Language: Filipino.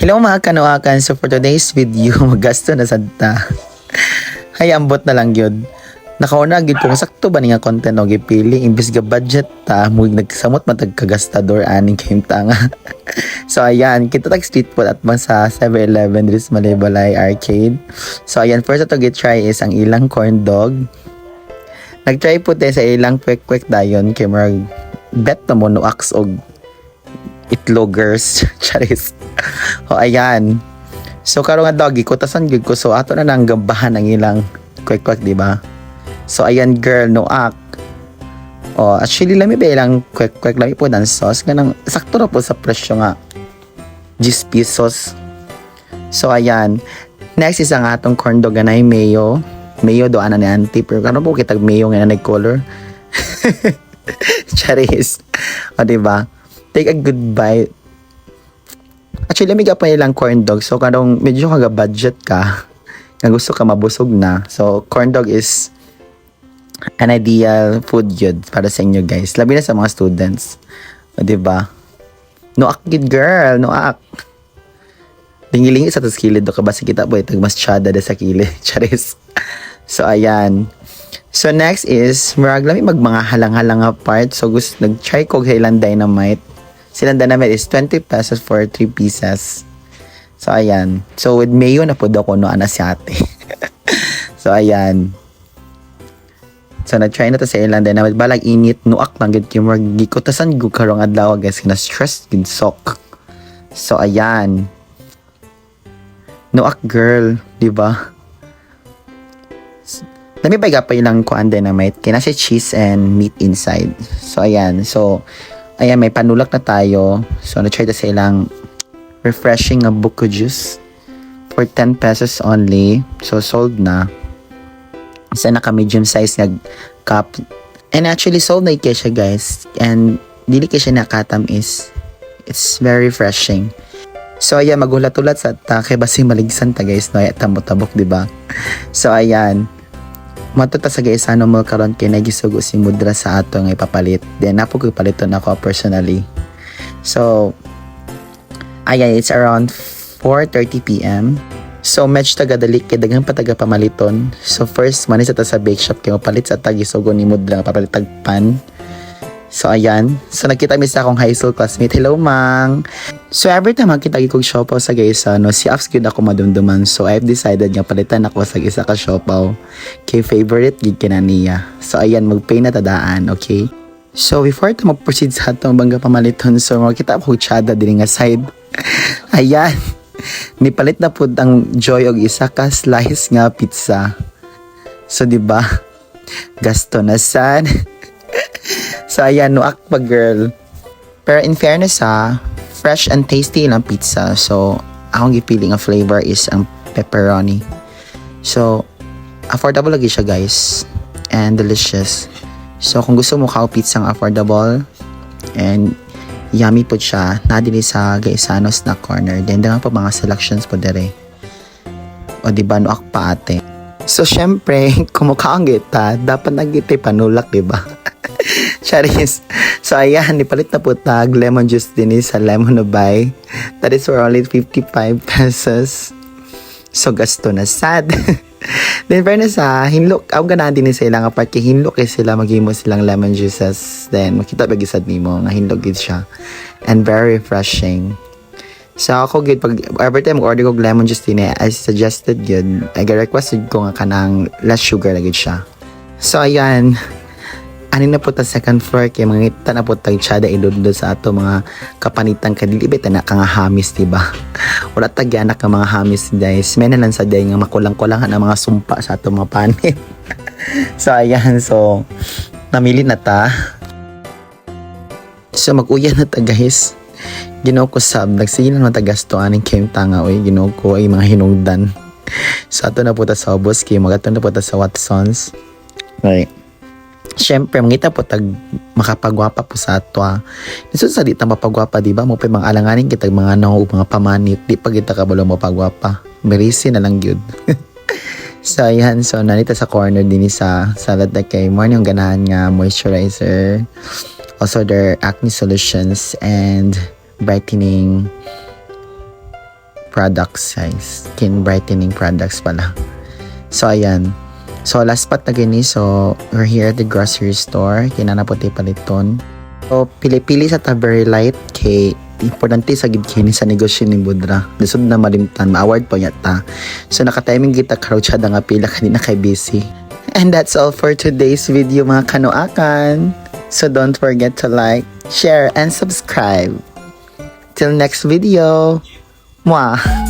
Hello mga kanuakan. So for today's video, magasto na sadta. Hay ambot na lang yun. Nakauna gid kung sakto ba nga content o gipili imbis ga budget ta muig nagsamot matag kagastador aning kayong tanga. So ayan, kita tag street food at bang sa 7-Eleven dito sa Malaybalay Arcade. So ayan, first to get try is ang ilang corn dog. Nag-try po tayo sa ilang kwek-kwek dayon kay marag bet na mo nuaks og itlogers. Charis. O ayan. So karon nga doggy kutasan gyud ko, so ato na nang gambahan ang ilang kwek-kwek, di ba? So ayan girl, nuak. Oh, actually lami ba ilang kwek-kwek, lami po ng sauce ganang sakto na po sa presyo nga 10 pesos. So ayan. Next is ang atong corn dog na mayo. Mayo do ana ni auntie, pero karon po kitag mayo nga na color. Charis. O diba? Take a good bite. Actually, lami pa ilang corn dog. So, karong medyo kaga budget ka, na gusto ka mabusog na. So, corn dog is an ideal food yun para sa inyo guys. Labi na sa mga students. O, diba? Nuak gid girl, nuak. Lingi-lingi sa tas kilid do ka ba sa kita po itag mas tsyada da sa kilid. Charis. So, ayan. So, next is, marag lami mga halang-halang part. So, gusto, nag-try ko sa ilang dynamite. Silang dynamite is 20 pesos for 3 pieces. So, ayan. So, with mayo na po daw ko no ana si ate. So, ayan. So, nag-try na to sa ilang dynamite. Balag init, nuak lang. Marag gikotasan ko karong adlaw guys. Kina-stress, ginsok. So, ayan. Nuak girl. Diba? Dami ba pa ilang kuan dynamite? Kaya nasa cheese and meat inside. So, ayan. So, ayan, may panulak na tayo. So, na-try na sa ilang refreshing na buko juice for 10 pesos only. So, sold na. Isa naka-medium size na cup. And actually, sold na siya guys. And, dili siya nakatamis. It's very refreshing. So, ayan, magulat-ulat sa ta. Kaya basi maligsan ta guys. No? Ay, tamo-tabok, diba? So, ayan. Matuta sa guys, ano mo karon kay nagisugo si Mudra sa ato nga ipapalit. Then, napo ko paliton ako personally. So, ayan, it's around 4:30 p.m. So, medyo tagadali kay daghang pataga pamaliton. So, first, manis ata sa bake shop kay mapalit sa tagisugo ni Mudra nga papalit tag pan. So, ayan. So, nakita mi sa akong high school classmate. Hello, Mang! So, every time makita ko siopaw sa guys, si Aps gyud ako madumduman. So, I've decided nga palitan ako sa isa ka siopaw. Kay favorite gid kina niya. So, ayan, mag-pay na tadaan, okay? So, before to mag-proceed sa atong bangga pamaliton, so, makita ko tsada din nga side. Ayan. Nipalit na po ang Joy og isa ka slice nga pizza. So, diba? Gasto na sad. So, ayan, nuak pa girl. Pero in fairness fresh and tasty lang pizza. So, akong gipili nga flavor is ang pepperoni. So, affordable lagi siya guys. And delicious. So, kung gusto mo kao pizza ang affordable and yummy po siya, nadili sa Gaisano Snack Corner. Then, dami pa mga selections po dere. O diba, nuak pa ate. So, syempre, kung mukha ang gita, dapat nagiti panulak, diba? Charis. So, ayan, nipalit na po tag lemon juice din sa Lemon Ubay. That is for only 55 pesos. So, gasto na sad. Then, fairness hinlok, ako ganahan din sa ilang apart, kaya hinlok eh sila, maghimo silang lemon juices. Then, makita ba gisad nimo nga hinlok gid siya. And very refreshing. So, ako gid pag every time order ko lemon juice din I suggested yun. I requested ko nga kanang less sugar lagi siya. So, ayan. Ani na po ta second floor kay mangita na po tag tsada idudod sa ato mga kapanitang kadilibet na kang hamis, diba? Wala tagyanak ka mga hamis guys. May na lang sa day nga makulang-kulangan ang mga sumpa sa ato mga panit. So ayan, so namili na ta. So mag-uya na ta guys. Ginoo ko sab nagsigilan man ta gasto aning kayong tanga oy, ginoo ko ay mga hinungdan. So ato na po ta sa Obos kay magaton na po ta sa Watsons. Right. Siyempre, mangita po tag makapagwapa po sa ato. Nisun sa di ta mapagwapa, diba? Mo pa mga alanganin kita mga mga pamanit. Di pa kita kabalo mapagwapa. Merisi na lang yun. So, ayan. So, nanita sa corner din sa salad na kay morning yung ganahan nga moisturizer. Also, their acne solutions and brightening products guys. Skin brightening products pala. So ayan. So last but na gini, so we're here at the grocery store. Kinanaputi paliton. So pili-pili sa ta very light kay importante sa gid kini sa negosyo ni Budra. Lisod na malimtan, ma-award po yata. So naka-timing kita crowd nga pila kanina kay busy. And that's all for today's video mga kanoakan. So don't forget to like, share, and subscribe. Till next video. Mwah!